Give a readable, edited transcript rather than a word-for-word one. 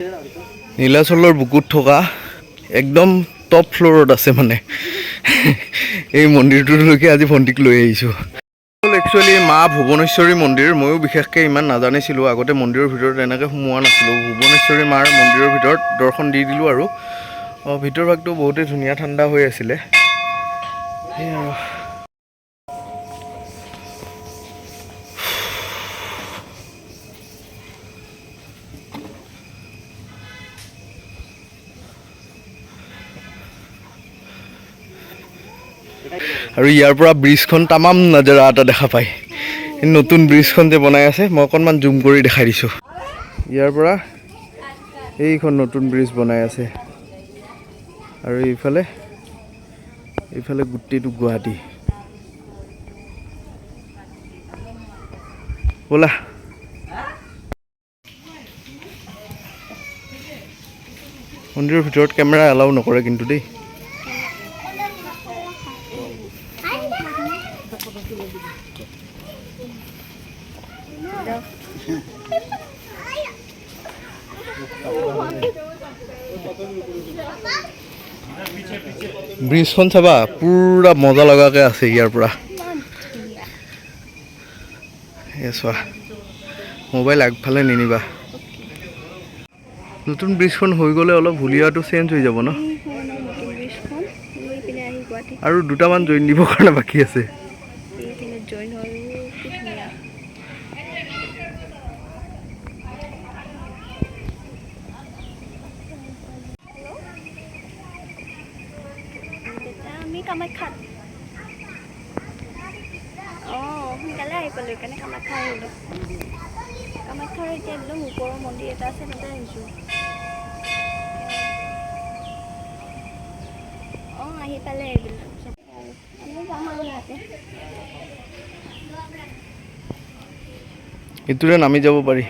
নীলাচলৰ বুকুত থকা একদম টপ ফ্ল'ৰত আছে মানে এই মন্দিৰটোলৈকে আজি ভণ্টিক লৈ আহিছোঁ। একচুৱেলি মা ভুৱনেশ্বৰী মন্দিৰ ময়ো বিশেষকৈ ইমান নাজানিছিলোঁ, আগতে মন্দিৰৰ ভিতৰত এনেকৈ সোমোৱা নাছিলোঁ। ভুৱনেশ্বৰী মাৰ মন্দিৰৰ ভিতৰত দৰ্শন দি দিলোঁ আৰু ভিতৰ ভাগটো বহুতেই ধুনীয়া ঠাণ্ডা হৈ আছিলে। সেই আৰু ইয়াৰ পৰা ব্ৰিজখন তামাম নাজাৰা এটা দেখা পায়। নতুন ব্ৰিজখন যে বনাই আছে, মই অকণমান জুম কৰি দেখাই দিছোঁ। ইয়াৰ পৰা এইখন নতুন ব্ৰিজ বনাই আছে আৰু এইফালে গোটেইটো গুৱাহাটী। ব'লা মন্দিৰৰ ভিতৰত কেমেৰা এলাউ নকৰে কিন্তু দেই। ব্ৰিজখন চাবা পুৰা মজা লগাকৈ আছে ইয়াৰ পৰা। চোৱা মোবাইল আগফালে নিনিবা। নতুন ব্ৰিজখন হৈ গ'লে অলপ হুলীয়াটো চেঞ্জ হৈ যাব ন। আৰু দুটামান জইন দিবৰ কাৰণে বাকী আছে। কামাখ্যাত সোনকালে আহি পালোঁ, সেইকাৰণে কামাখ্যা আহিলোঁ। কামাখ্যাৰ এতিয়া একদম ওপৰৰ মন্দিৰ এটা আছে, তাতে আহিছোঁ। আহি পালে এইবিলাক আমি যাম আৰু ইয়াতে। এইটোৰে নামি যাব পাৰি।